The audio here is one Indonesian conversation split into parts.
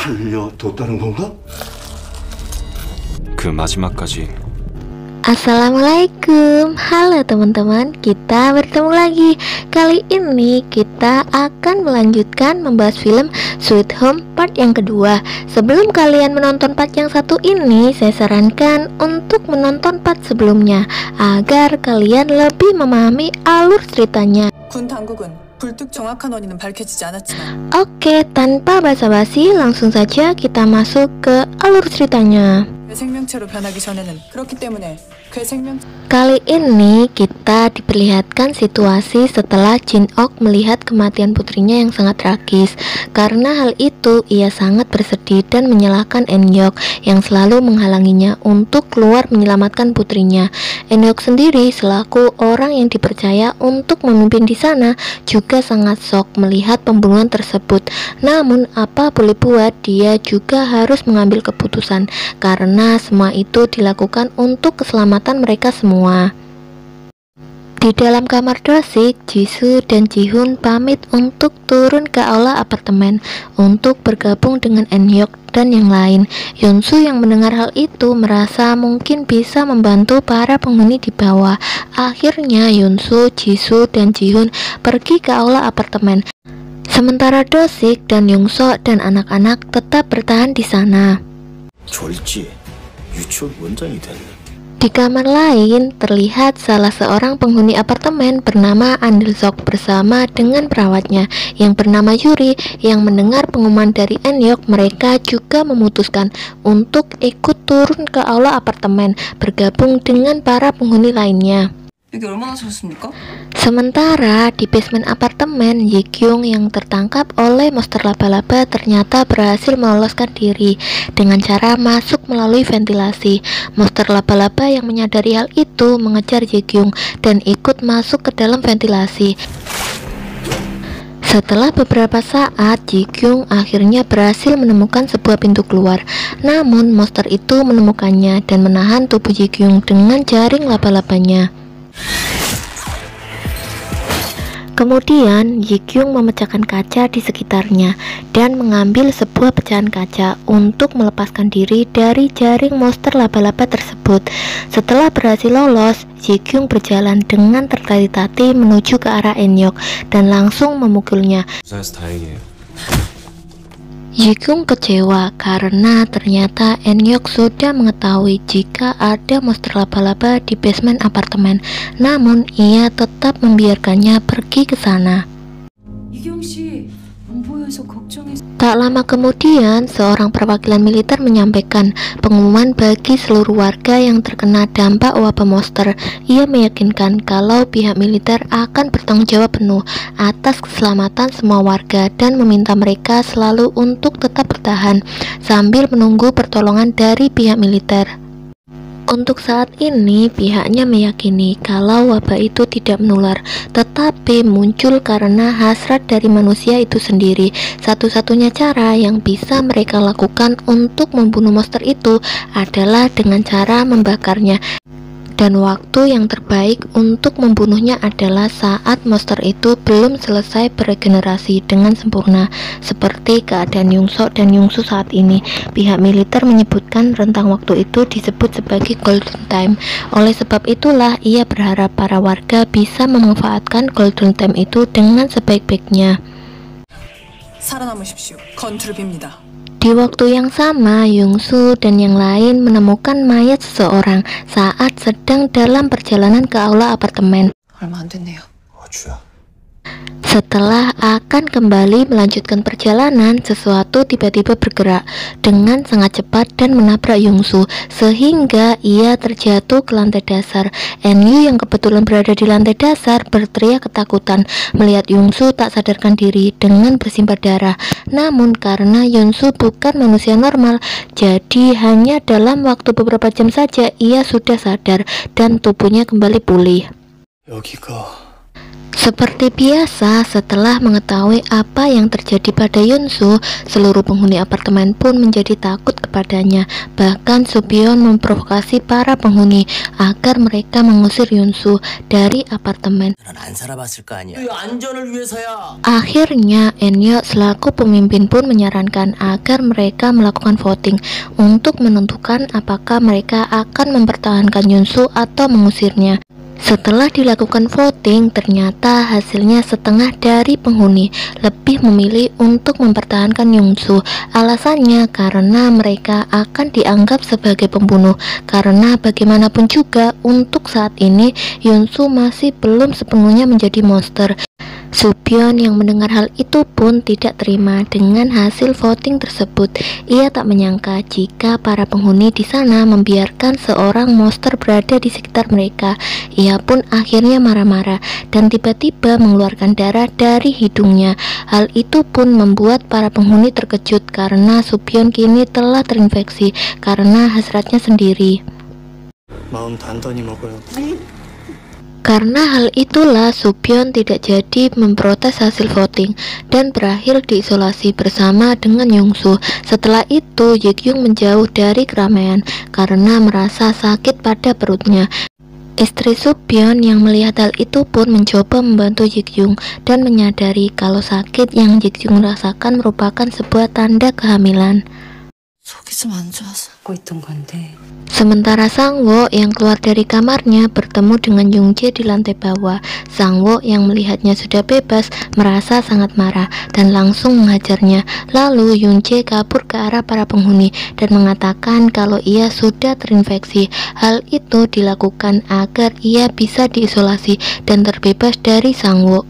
살려뒀다는 건가? 그 마지막까지. Assalamualaikum, halo teman-teman, kita bertemu lagi. Kali ini kita akan melanjutkan membahas film Sweet Home part yang kedua. Sebelum kalian menonton part yang satu ini, saya sarankan untuk menonton part sebelumnya agar kalian lebih memahami alur ceritanya. 군 당국은 불뚝 정확한 원인은 밝혀지지 않았지만. Oke, tanpa basa-basi langsung saja kita masuk ke alur ceritanya. 생명체로 변하기 전에는 그렇기 때문에 그 생명. Kali ini kita diperlihatkan situasi setelah Jin Ok melihat kematian putrinya yang sangat tragis. Karena hal itu, ia sangat bersedih dan menyalahkan Eun-hyuk yang selalu menghalanginya untuk keluar menyelamatkan putrinya. Eun-hyuk sendiri selaku orang yang dipercaya untuk memimpin di sana juga sangat shock melihat pembunuhan tersebut. Namun apa boleh buat, dia juga harus mengambil keputusan karena semua itu dilakukan untuk keselamatan mereka semua. Di dalam kamar Dosik, Jisoo dan Jihoon pamit untuk turun ke aula apartemen untuk bergabung dengan Eun-hyuk dan yang lain. Yeonsu yang mendengar hal itu merasa mungkin bisa membantu para penghuni di bawah. Akhirnya Yeonsu, Jisoo dan Jihoon pergi ke aula apartemen. Sementara Dosik dan Yongseo dan anak-anak tetap bertahan di sana. Di kamar lain, terlihat salah seorang penghuni apartemen bernama Andil Sok bersama dengan perawatnya yang bernama Yuri. Yang mendengar pengumuman dari Eun-hyuk, mereka juga memutuskan untuk ikut turun ke aula apartemen bergabung dengan para penghuni lainnya. 이게 얼마나 좋습니까? Sementara di basement apartemen, Ji-kyung yang tertangkap oleh monster laba-laba ternyata berhasil meloloskan diri dengan cara masuk melalui ventilasi. Monster laba-laba yang menyadari hal itu mengejar Ji-kyung dan ikut masuk ke dalam ventilasi. Setelah beberapa saat, Ji-kyung akhirnya berhasil menemukan sebuah pintu keluar. Namun monster itu menemukannya dan menahan tubuh Ji-kyung dengan jaring laba-labanya. Kemudian Ji-kyung memecahkan kaca di sekitarnya dan mengambil sebuah pecahan kaca untuk melepaskan diri dari jaring monster laba-laba tersebut. Setelah berhasil lolos, Ji-kyung berjalan dengan tertati-tati menuju ke arah Eun-hyuk dan langsung memukulnya. Ji-kyung kecewa karena ternyata Eun-hyuk sudah mengetahui jika ada monster laba-laba di basement apartemen. Namun ia tetap membiarkannya pergi ke sana. Tak lama kemudian, seorang perwakilan militer menyampaikan pengumuman bagi seluruh warga yang terkena dampak wabah monster. Ia meyakinkan kalau pihak militer akan bertanggung jawab penuh atas keselamatan semua warga dan meminta mereka selalu untuk tetap bertahan sambil menunggu pertolongan dari pihak militer. Untuk saat ini, pihaknya meyakini kalau wabah itu tidak menular, tetapi muncul karena hasrat dari manusia itu sendiri. Satu-satunya cara yang bisa mereka lakukan untuk membunuh monster itu adalah dengan cara membakarnya. Dan waktu yang terbaik untuk membunuhnya adalah saat monster itu belum selesai beregenerasi dengan sempurna, seperti keadaan Yongseo dan Yongsu saat ini. Pihak militer menyebutkan rentang waktu itu disebut sebagai golden time. Oleh sebab itulah ia berharap para warga bisa memanfaatkan golden time itu dengan sebaik-baiknya. 살아남으십시오. 건투를 빕니다. Di waktu yang sama, Yongsu dan yang lain menemukan mayat seseorang saat sedang dalam perjalanan ke aula apartemen. 얼마 안 됐네요. Setelah akan kembali melanjutkan perjalanan, sesuatu tiba-tiba bergerak dengan sangat cepat dan menabrak Yongsu sehingga ia terjatuh ke lantai dasar. Eun-yu yang kebetulan berada di lantai dasar berteriak ketakutan melihat Yongsu tak sadarkan diri dengan bersimbah darah. Namun karena Yongsu bukan manusia normal, jadi hanya dalam waktu beberapa jam saja ia sudah sadar dan tubuhnya kembali pulih. Seperti biasa, setelah mengetahui apa yang terjadi pada Yunsu, seluruh penghuni apartemen pun menjadi takut kepadanya. Bahkan Subyeon memprovokasi para penghuni agar mereka mengusir Yunsu dari apartemen. 안 살아봤을 거 아니야. 안전을 위해서야. Akhirnya, Eunhyuk selaku pemimpin pun menyarankan agar mereka melakukan voting untuk menentukan apakah mereka akan mempertahankan Yunsu atau mengusirnya. Setelah dilakukan voting, ternyata hasilnya setengah dari penghuni lebih memilih untuk mempertahankan Yunsu. Alasannya karena mereka akan dianggap sebagai pembunuh. Karena bagaimanapun juga, untuk saat ini Yunsu masih belum sepenuhnya menjadi monster. Subyeon yang mendengar hal itu pun tidak terima dengan hasil voting tersebut. Ia tak menyangka jika para penghuni di sana membiarkan seorang monster berada di sekitar mereka. Ia pun akhirnya marah-marah dan tiba-tiba mengeluarkan darah dari hidungnya. Hal itu pun membuat para penghuni terkejut karena Subyeon kini telah terinfeksi karena hasratnya sendiri. 마음 단단히 먹어요. Karena hal itulah Subyeon tidak jadi memprotes hasil voting dan berakhir diisolasi bersama dengan Yungsu. Setelah itu Jikyung menjauh dari keramaian karena merasa sakit pada perutnya. Istri Subyeon yang melihat hal itu pun mencoba membantu Jikyung dan menyadari kalau sakit yang Jikyung rasakan merupakan sebuah tanda kehamilan. 속이 좀 안 좋아서 하고 있던 건데. Sementara Sangwo yang keluar dari kamarnya bertemu dengan Youngjae di lantai bawah. Sangwo yang melihatnya sudah bebas merasa sangat marah dan langsung menghajarnya. Lalu Youngjae kabur ke arah para penghuni dan mengatakan kalau ia sudah terinfeksi. Hal itu dilakukan agar ia bisa diisolasi dan terbebas dari Sangwo.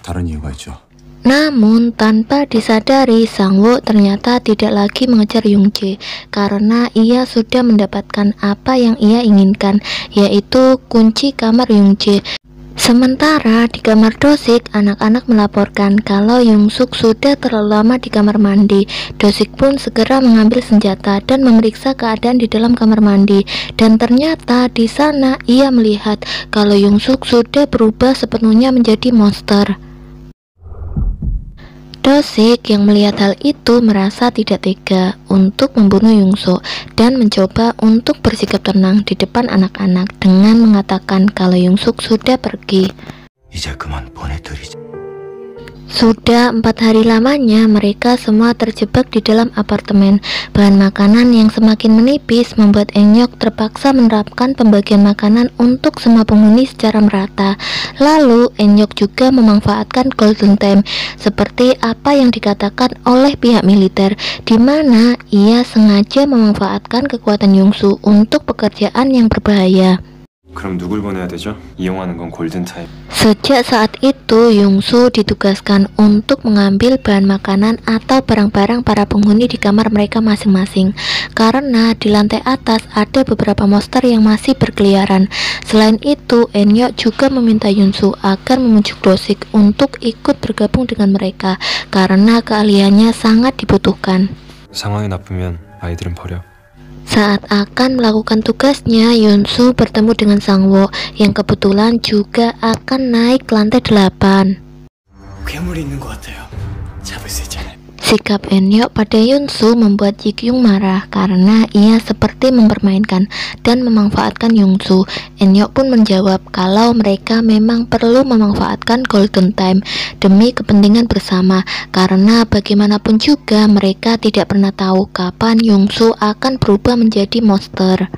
다른 이유가 있죠. Namun tanpa disadari Sangwo ternyata tidak lagi mengejar Youngjae karena ia sudah mendapatkan apa yang ia inginkan, yaitu kunci kamar Youngjae. Sementara di kamar Dosik, anak-anak melaporkan kalau Yongsuk sudah terlalu lama di kamar mandi. Dosik pun segera mengambil senjata dan memeriksa keadaan di dalam kamar mandi. Dan ternyata di sana ia melihat kalau Yongsuk sudah berubah sepenuhnya menjadi monster. Dosik yang melihat hal itu merasa tidak tega untuk membunuh Yongsuk dan mencoba untuk bersikap tenang di depan anak-anak dengan mengatakan kalau Yongsuk sudah pergi. 이제 그만 보내드리자. Sudah 4 hari lamanya mereka semua terjebak di dalam apartemen. Bahan makanan yang semakin menipis membuat Eunhyuk terpaksa menerapkan pembagian makanan untuk semua penghuni secara merata. Lalu Eunhyuk juga memanfaatkan golden time seperti apa yang dikatakan oleh pihak militer, di mana ia sengaja memanfaatkan kekuatan Yongsu untuk pekerjaan yang berbahaya. 그럼 누굴 보내야 되죠? 이용하는 건 골든타임. Sejak saat itu, Yongsu ditugaskan untuk mengambil bahan makanan atau barang-barang para penghuni di kamar mereka masing-masing. Karena di lantai atas ada beberapa monster yang masih berkeliaran. Selain itu, Eunhyuk juga meminta Yongsu agar memujuk Dosik untuk ikut bergabung dengan mereka karena keahliannya sangat dibutuhkan. 상황이 나쁘면 아이들은 버려. Saat akan melakukan tugasnya, Yunsu bertemu dengan Sangwo yang kebetulan juga akan naik ke lantai 8. 괴물이 있는 것 같아요. 잡을 수 있잖아요. Sikap Eunhyuk pada Yunsu membuat Jikyung marah karena ia seperti mempermainkan dan memanfaatkan Yunsu. Eunhyuk pun menjawab kalau mereka memang perlu memanfaatkan golden time demi kepentingan bersama, karena bagaimanapun juga mereka tidak pernah tahu kapan Yunsu akan berubah menjadi monster.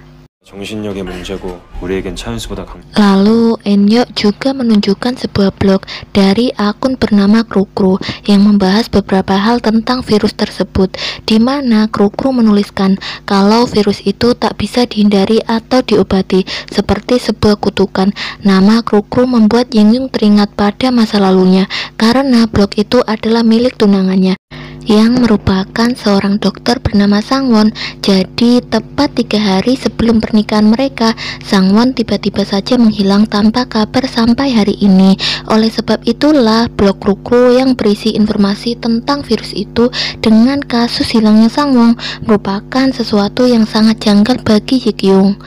정신력의 문제고 우리에겐 차윤수보다 강. Lalu Eunhyuk juga menunjukkan sebuah blog dari akun bernama Krukru yang membahas beberapa hal tentang virus tersebut, di mana Krukru menuliskan kalau virus itu tak bisa dihindari atau diobati seperti sebuah kutukan. Nama Krukru membuat Yingyung teringat pada masa lalunya karena blog itu adalah milik tunangannya yang merupakan seorang dokter bernama Sangwon. Jadi tepat 3 hari sebelum pernikahan mereka, Sangwon tiba-tiba saja menghilang tanpa kabar sampai hari ini. Oleh sebab itulah blog Krukru yang berisi informasi tentang virus itu dengan kasus hilangnya Sangwon merupakan sesuatu yang sangat janggal bagi Jikyung.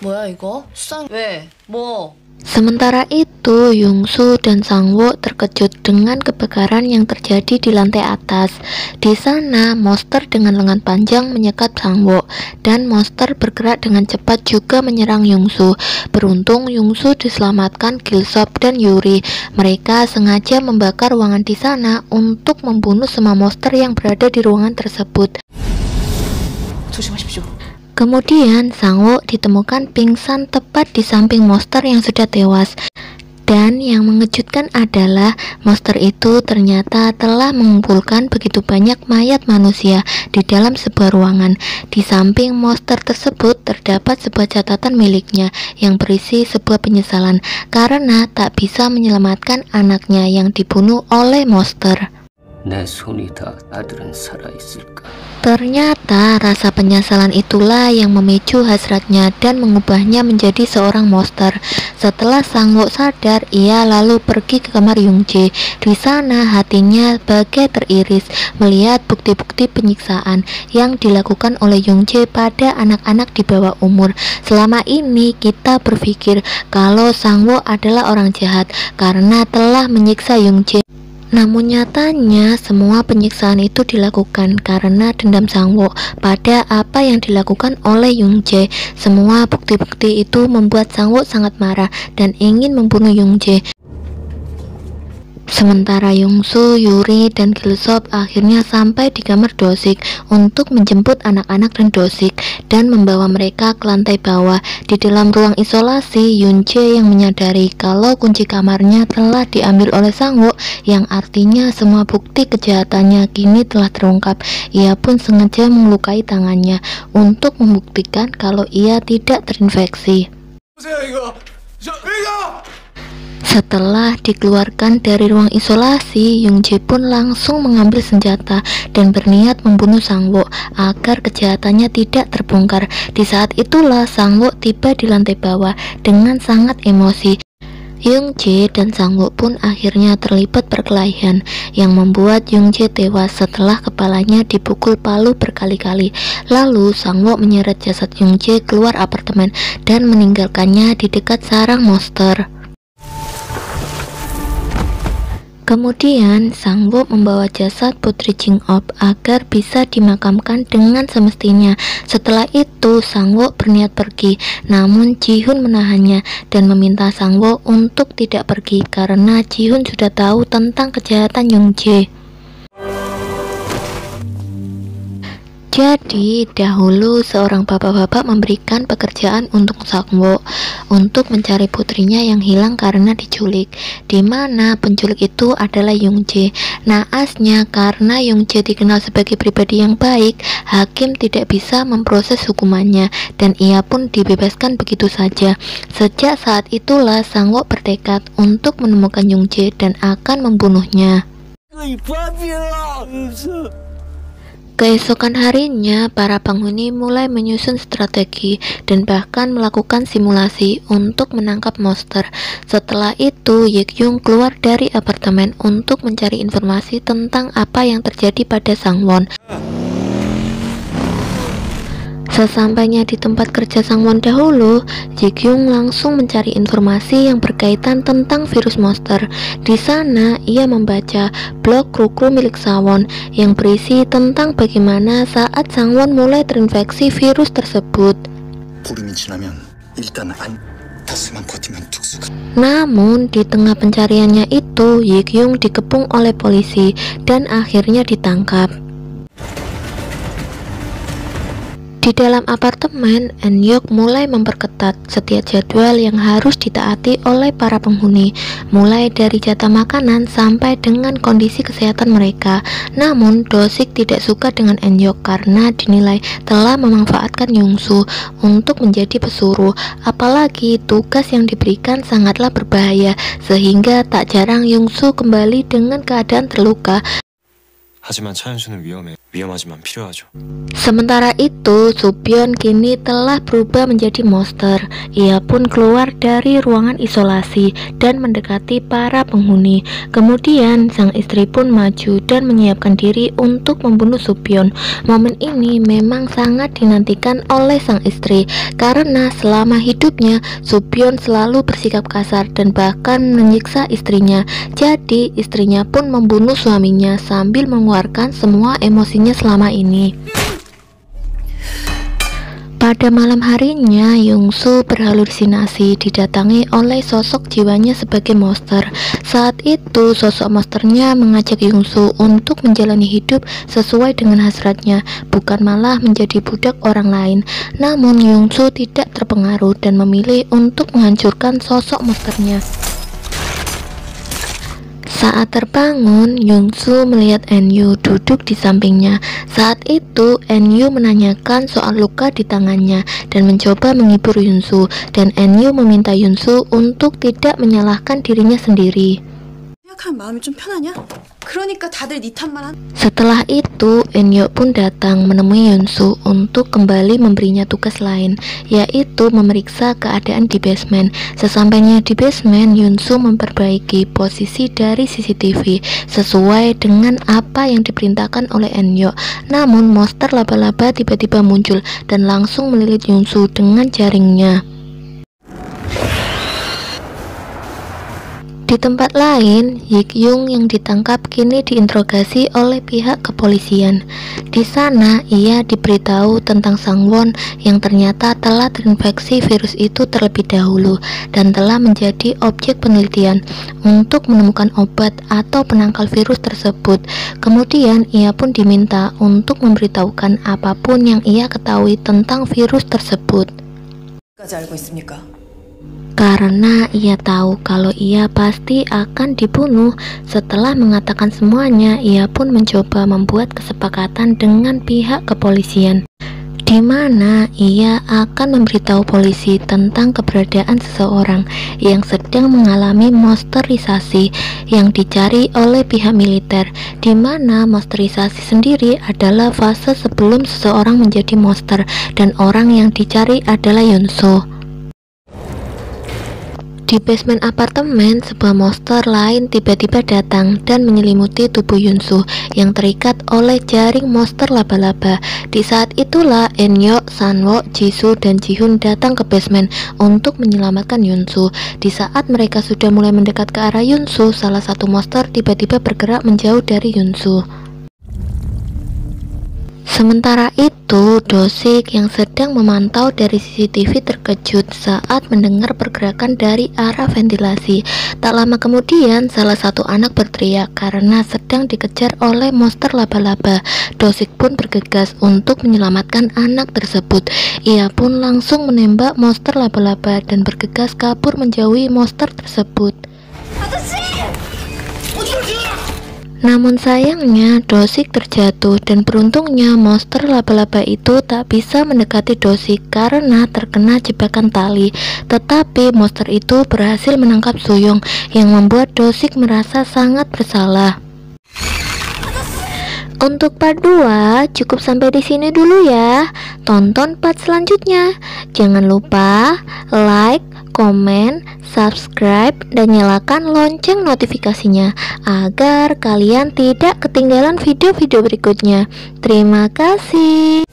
뭐야 이거? 수상 왜? 뭐? Sementara itu, Yungsu dan Sangwo terkejut dengan kebakaran yang terjadi di lantai atas. Di sana, monster dengan lengan panjang menyekat Sangwo, dan monster bergerak dengan cepat juga menyerang Yungsu. Beruntung Yungsu diselamatkan Gilsop dan Yuri. Mereka sengaja membakar ruangan di sana untuk membunuh semua monster yang berada di ruangan tersebut. 조심하십시오. Kemudian Sangwo ditemukan pingsan tepat di samping monster yang sudah tewas. Dan yang mengejutkan adalah monster itu ternyata telah mengumpulkan begitu banyak mayat manusia di dalam sebuah ruangan. Di samping monster tersebut terdapat sebuah catatan miliknya yang berisi sebuah penyesalan karena tak bisa menyelamatkan anaknya yang dibunuh oleh monster. 내 손이 다 아들은 살아있을까? Ternyata rasa penyesalan itulah yang memicu hasratnya dan mengubahnya menjadi seorang monster. Setelah Sangwo sadar, ia lalu pergi ke kamar Yungjae. Di sana hatinya bagai teriris melihat bukti-bukti penyiksaan yang dilakukan oleh Yungjae pada anak-anak di bawah umur. Selama ini kita berpikir kalau Sangwo adalah orang jahat karena telah menyiksa Yungjae. Namun nyatanya semua penyiksaan itu dilakukan karena dendam Sangwo pada apa yang dilakukan oleh Yungjae. Semua bukti-bukti itu membuat Sangwo sangat marah dan ingin membunuh Yungjae. Sementara Yungsu, Yuri, dan Gilsop akhirnya sampai di kamar Dosik untuk menjemput anak-anak dan Dosik dan membawa mereka ke lantai bawah. Di dalam ruang isolasi, Yunjae yang menyadari kalau kunci kamarnya telah diambil oleh Sangwo, yang artinya semua bukti kejahatannya kini telah terungkap. Ia pun sengaja melukai tangannya untuk membuktikan kalau ia tidak terinfeksi. Setelah dikeluarkan dari ruang isolasi, Yungjae pun langsung mengambil senjata dan berniat membunuh Sangwo agar kejahatannya tidak terbongkar. Di saat itulah Sangwo tiba di lantai bawah dengan sangat emosi. Yungjae dan Sangwo pun akhirnya terlibat perkelahian yang membuat Yungjae tewas setelah kepalanya dipukul palu berkali-kali. Lalu Sangwo menyeret jasad Yungjae keluar apartemen dan meninggalkannya di dekat sarang monster. Kemudian Sangwo membawa jasad Putri Jingop agar bisa dimakamkan dengan semestinya. Setelah itu Sangwo berniat pergi, namun Jihun menahannya dan meminta Sangwo untuk tidak pergi karena Jihun sudah tahu tentang kejahatan Yungjae. Jadi dahulu seorang bapak-bapak memberikan pekerjaan untuk Sangwo untuk mencari putrinya yang hilang karena diculik, di mana penculik itu adalah Yungjae. Naasnya karena Yungjae dikenal sebagai pribadi yang baik, hakim tidak bisa memproses hukumannya dan ia pun dibebaskan begitu saja. Sejak saat itulah Sangwo bertekad untuk menemukan Yungjae dan akan membunuhnya. Keesokan harinya, para penghuni mulai menyusun strategi dan bahkan melakukan simulasi untuk menangkap monster. Setelah itu, Yekyung keluar dari apartemen untuk mencari informasi tentang apa yang terjadi pada Sangwon. Sesampainya di tempat kerja Sangwon dahulu, Yekyung langsung mencari informasi yang berkaitan tentang virus monster. Di sana, ia membaca blog kru-kru milik Sangwon yang berisi tentang bagaimana saat Sangwon mulai terinfeksi virus tersebut. Namun, di tengah pencariannya itu, Yekyung dikepung oleh polisi dan akhirnya ditangkap. Di dalam apartemen, Eun-hyuk mulai memperketat setiap jadwal yang harus ditaati oleh para penghuni, mulai dari jatah makanan sampai dengan kondisi kesehatan mereka. Namun, Dosik tidak suka dengan Eun-hyuk karena dinilai telah memanfaatkan Yungsu untuk menjadi pesuruh. Apalagi tugas yang diberikan sangatlah berbahaya, sehingga tak jarang Yungsu kembali dengan keadaan terluka. 하지만 차윤수는 위험하지만 필요하죠. Sementara itu, Supyeon kini telah berubah menjadi monster. Ia pun keluar dari ruangan isolasi dan mendekati para penghuni. Kemudian, sang istri pun maju dan menyiapkan diri untuk membunuh Supyeon. Momen ini memang sangat dinantikan oleh sang istri karena selama hidupnya Supyeon selalu bersikap kasar dan bahkan menyiksa istrinya. Jadi, istrinya pun membunuh suaminya sambil mengeluarkan semua emosinya selama ini. Pada malam harinya, Yongsu berhalusinasi didatangi oleh sosok jiwanya sebagai monster. Saat itu, sosok monsternya mengajak Yongsu untuk menjalani hidup sesuai dengan hasratnya, bukan malah menjadi budak orang lain. Namun, Yongsu tidak terpengaruh dan memilih untuk menghancurkan sosok monsternya. Saat terbangun, Yongsu melihat Enyu duduk di sampingnya. Saat itu, Enyu menanyakan soal luka di tangannya dan mencoba menghibur Yongsu, dan Enyu meminta Yongsu untuk tidak menyalahkan dirinya sendiri. 생각하면 마음이 좀 편하냐? 그러니까 다들 네 탓만 한. Setelah itu, Enyo pun datang menemui Yongsu untuk kembali memberinya tugas lain, yaitu memeriksa keadaan di basement. Sesampainya di basement, Yongsu memperbaiki posisi dari CCTV sesuai dengan apa yang diperintahkan oleh Enyo. Namun, monster laba-laba tiba-tiba muncul dan langsung melilit Yongsu dengan jaringnya. Di tempat lain, Yik-yung yang ditangkap kini diinterogasi oleh pihak kepolisian. Di sana, ia diberitahu tentang Sang-won yang ternyata telah terinfeksi virus itu terlebih dahulu dan telah menjadi objek penelitian untuk menemukan obat atau penangkal virus tersebut. Kemudian, ia pun diminta untuk memberitahukan apapun yang ia ketahui tentang virus tersebut. 까지 알고 있습니까? Karena ia tahu kalau ia pasti akan dibunuh. Setelah mengatakan semuanya, ia pun mencoba membuat kesepakatan dengan pihak kepolisian, di mana ia akan memberitahu polisi tentang keberadaan seseorang yang sedang mengalami monsterisasi yang dicari oleh pihak militer, di mana monsterisasi sendiri adalah fase sebelum seseorang menjadi monster dan orang yang dicari adalah Yongsu. Di basement apartemen, sebuah monster lain tiba-tiba datang dan menyelimuti tubuh Yongsu yang terikat oleh jaring monster laba-laba. Di saat itulah Enyo, Sanwo, Jisoo, dan Jihoon datang ke basement untuk menyelamatkan Yongsu. Di saat mereka sudah mulai mendekat ke arah Yongsu, salah satu monster tiba-tiba bergerak menjauh dari Yongsu. Sementara itu, Do-sik yang sedang memantau dari CCTV terkejut saat mendengar pergerakan dari arah ventilasi. Tak lama kemudian, salah satu anak berteriak karena sedang dikejar oleh monster laba-laba. Do-sik pun bergegas untuk menyelamatkan anak tersebut. Ia pun langsung menembak monster laba-laba dan bergegas kabur menjauhi monster tersebut. Namun sayangnya, Do-sik terjatuh dan beruntungnya monster laba-laba itu tak bisa mendekati Do-sik karena terkena jebakan tali. Tetapi monster itu berhasil menangkap Soo-young yang membuat Do-sik merasa sangat bersalah. Untuk part 2 cukup sampai di sini dulu ya. Tonton part selanjutnya. Jangan lupa like, komen, subscribe, dan nyalakan lonceng notifikasinya agar kalian tidak ketinggalan video-video berikutnya. Terima kasih.